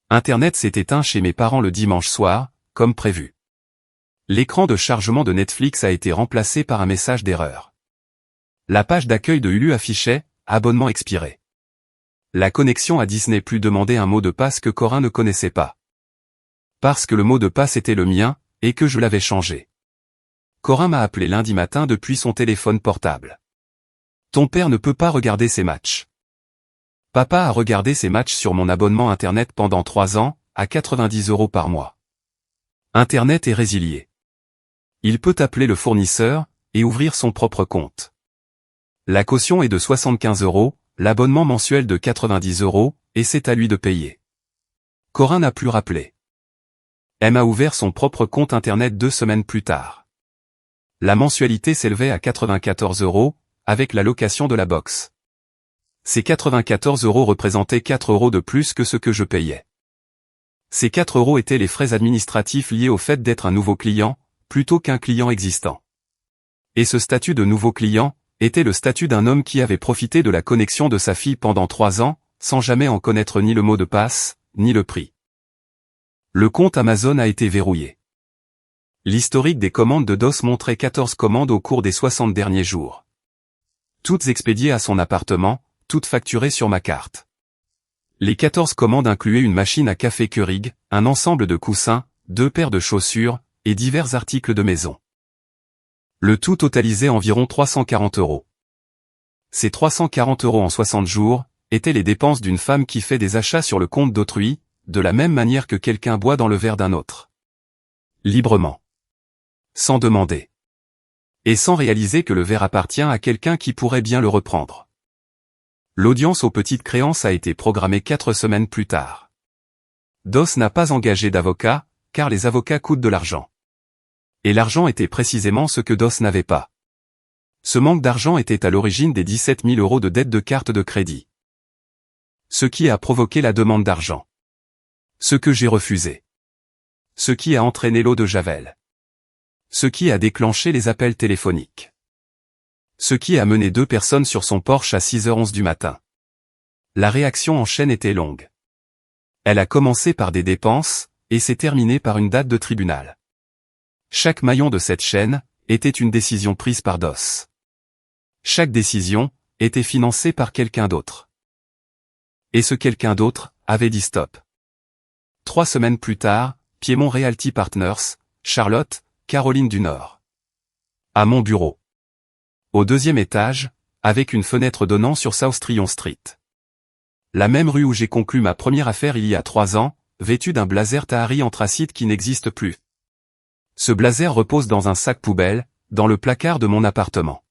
Internet s'est éteint chez mes parents le dimanche soir, comme prévu. L'écran de chargement de Netflix a été remplacé par un message d'erreur. La page d'accueil de Hulu affichait « Abonnement expiré ». La connexion à Disney+ demandait un mot de passe que Corinne ne connaissait pas. Parce que le mot de passe était le mien, et que je l'avais changé. Corinne m'a appelé lundi matin depuis son téléphone portable. Ton père ne peut pas regarder ses matchs. Papa a regardé ses matchs sur mon abonnement Internet pendant 3 ans, à 90 € par mois. Internet est résilié. Il peut appeler le fournisseur, et ouvrir son propre compte. La caution est de 75 €, l'abonnement mensuel de 90 €, et c'est à lui de payer. Corinne n'a plus rappelé. Elle a ouvert son propre compte Internet 2 semaines plus tard. La mensualité s'élevait à 94 €, avec la location de la box. Ces 94 € représentaient 4 € de plus que ce que je payais. Ces 4 € étaient les frais administratifs liés au fait d'être un nouveau client, plutôt qu'un client existant. Et ce statut de nouveau client était le statut d'un homme qui avait profité de la connexion de sa fille pendant 3 ans, sans jamais en connaître ni le mot de passe, ni le prix. Le compte Amazon a été verrouillé. L'historique des commandes de DOS montrait 14 commandes au cours des 60 derniers jours. Toutes expédiées à son appartement, toutes facturées sur ma carte. Les 14 commandes incluaient une machine à café Keurig, un ensemble de coussins, 2 paires de chaussures, et divers articles de maison. Le tout totalisait environ 340 €. Ces 340 € en 60 jours, étaient les dépenses d'une femme qui fait des achats sur le compte d'autrui, de la même manière que quelqu'un boit dans le verre d'un autre. Librement. Sans demander. Et sans réaliser que le verre appartient à quelqu'un qui pourrait bien le reprendre. L'audience aux petites créances a été programmée 4 semaines plus tard. DOS n'a pas engagé d'avocat, car les avocats coûtent de l'argent. Et l'argent était précisément ce que DOS n'avait pas. Ce manque d'argent était à l'origine des 17 000 € de dette de carte de crédit. Ce qui a provoqué la demande d'argent. Ce que j'ai refusé. Ce qui a entraîné l'eau de Javel. Ce qui a déclenché les appels téléphoniques. Ce qui a mené 2 personnes sur son Porsche à 6h11 du matin. La réaction en chaîne était longue. Elle a commencé par des dépenses, et s'est terminée par une date de tribunal. Chaque maillon de cette chaîne était une décision prise par DOS. Chaque décision était financée par quelqu'un d'autre. Et ce quelqu'un d'autre avait dit stop. 3 semaines plus tard, Piedmont Realty Partners, Charlotte, Caroline du Nord. À mon bureau. Au 2e étage, avec une fenêtre donnant sur South Tryon Street. La même rue où j'ai conclu ma première affaire il y a 3 ans, vêtue d'un blazer Tahari anthracite qui n'existe plus. Ce blazer repose dans un sac poubelle, dans le placard de mon appartement.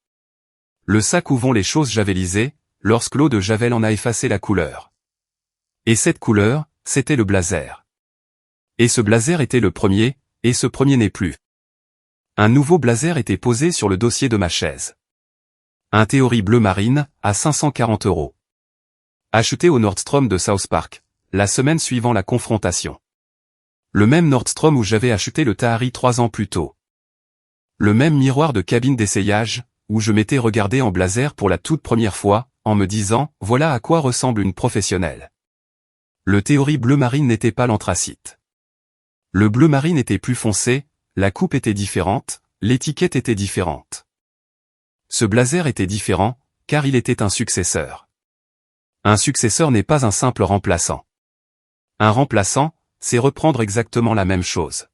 Le sac où vont les choses javelisées, lorsque l'eau de Javel en a effacé la couleur. Et cette couleur, c'était le blazer. Et ce blazer était le premier, et ce premier n'est plus. Un nouveau blazer était posé sur le dossier de ma chaise. Un Théorie bleu marine, à 540 €. Acheté au Nordstrom de South Park, la semaine suivant la confrontation. Le même Nordstrom où j'avais acheté le Tahari 3 ans plus tôt. Le même miroir de cabine d'essayage, où je m'étais regardé en blazer pour la toute première fois, en me disant, voilà à quoi ressemble une professionnelle. Le Théorie bleu marine n'était pas l'anthracite. Le bleu marine était plus foncé, la coupe était différente, l'étiquette était différente. Ce blazer était différent, car il était un successeur. Un successeur n'est pas un simple remplaçant. Un remplaçant, c'est reprendre exactement la même chose.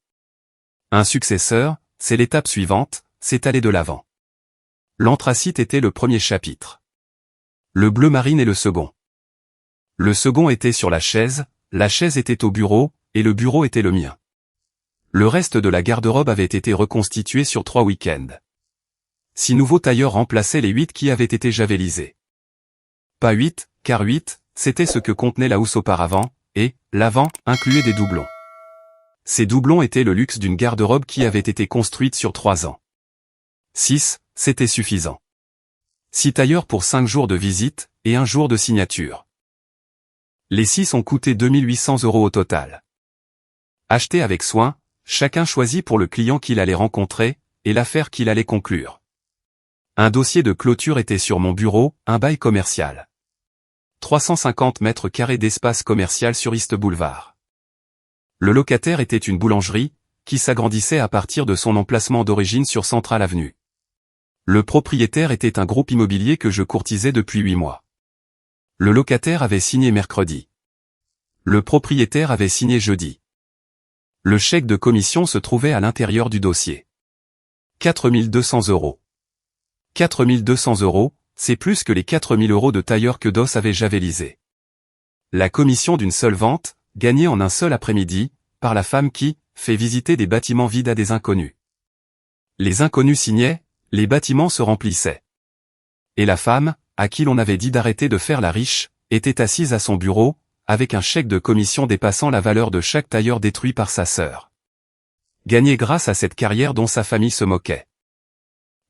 Un successeur, c'est l'étape suivante, c'est aller de l'avant. L'anthracite était le premier chapitre. Le bleu marine est le second. Le second était sur la chaise était au bureau, et le bureau était le mien. Le reste de la garde-robe avait été reconstitué sur 3 week-ends. 6 nouveaux tailleurs remplaçaient les 8 qui avaient été javelisés. Pas 8, car 8, c'était ce que contenait la housse auparavant, et, l'avant, incluait des doublons. Ces doublons étaient le luxe d'une garde-robe qui avait été construite sur 3 ans. 6, c'était suffisant. 6 tailleurs pour 5 jours de visite, et 1 jour de signature. Les 6 ont coûté 2800 € au total. Achetés avec soin, chacun choisit pour le client qu'il allait rencontrer, et l'affaire qu'il allait conclure. Un dossier de clôture était sur mon bureau, un bail commercial. 350 mètres carrés d'espace commercial sur East Boulevard. Le locataire était une boulangerie, qui s'agrandissait à partir de son emplacement d'origine sur Central Avenue. Le propriétaire était un groupe immobilier que je courtisais depuis 8 mois. Le locataire avait signé mercredi. Le propriétaire avait signé jeudi. Le chèque de commission se trouvait à l'intérieur du dossier. 4200 €. 4200 €, c'est plus que les 4000 € de tailleur que DOS avait javelisé. La commission d'une seule vente, gagnée en un seul après-midi, par la femme qui fait visiter des bâtiments vides à des inconnus. Les inconnus signaient, les bâtiments se remplissaient. Et la femme, à qui l'on avait dit d'arrêter de faire la riche, était assise à son bureau, avec un chèque de commission dépassant la valeur de chaque tailleur détruit par sa sœur. Gagnée grâce à cette carrière dont sa famille se moquait.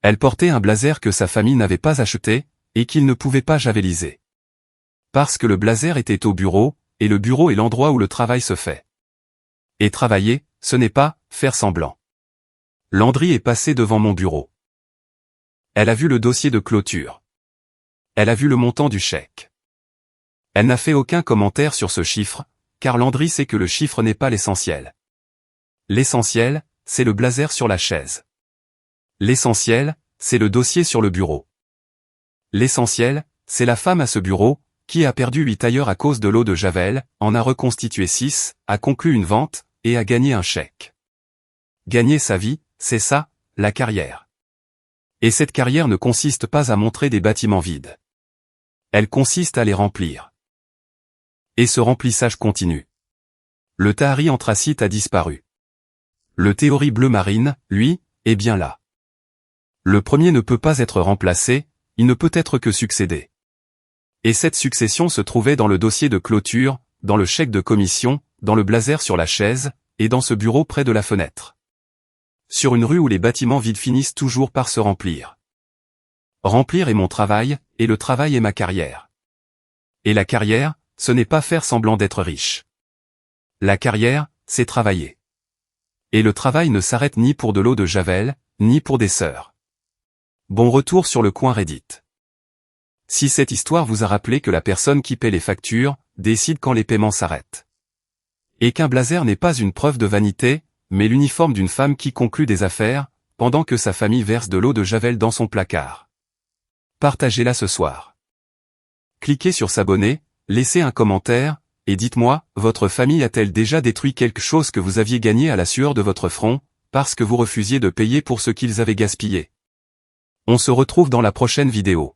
Elle portait un blazer que sa famille n'avait pas acheté, et qu'il ne pouvait pas javeliser. Parce que le blazer était au bureau, et le bureau est l'endroit où le travail se fait. Et travailler, ce n'est pas faire semblant. Landry est passé devant mon bureau. Elle a vu le dossier de clôture. Elle a vu le montant du chèque. Elle n'a fait aucun commentaire sur ce chiffre, car Landry sait que le chiffre n'est pas l'essentiel. L'essentiel, c'est le blazer sur la chaise. L'essentiel, c'est le dossier sur le bureau. L'essentiel, c'est la femme à ce bureau, qui a perdu 8 tailleurs à cause de l'eau de Javel, en a reconstitué 6, a conclu une vente, et a gagné un chèque. Gagner sa vie, c'est ça, la carrière. Et cette carrière ne consiste pas à montrer des bâtiments vides. Elle consiste à les remplir. Et ce remplissage continue. Le Tahari anthracite a disparu. Le Théorie bleu marine, lui, est bien là. Le premier ne peut pas être remplacé, il ne peut être que succédé. Et cette succession se trouvait dans le dossier de clôture, dans le chèque de commission, dans le blazer sur la chaise, et dans ce bureau près de la fenêtre. Sur une rue où les bâtiments vides finissent toujours par se remplir. Remplir est mon travail, et le travail est ma carrière. Et la carrière, ce n'est pas faire semblant d'être riche. La carrière, c'est travailler. Et le travail ne s'arrête ni pour de l'eau de Javel, ni pour des sœurs. Bon retour sur le coin Reddit. Si cette histoire vous a rappelé que la personne qui paie les factures, décide quand les paiements s'arrêtent. Et qu'un blazer n'est pas une preuve de vanité, mais l'uniforme d'une femme qui conclut des affaires, pendant que sa famille verse de l'eau de Javel dans son placard. Partagez-la ce soir. Cliquez sur s'abonner, laissez un commentaire, et dites-moi, votre famille a-t-elle déjà détruit quelque chose que vous aviez gagné à la sueur de votre front, parce que vous refusiez de payer pour ce qu'ils avaient gaspillé? On se retrouve dans la prochaine vidéo.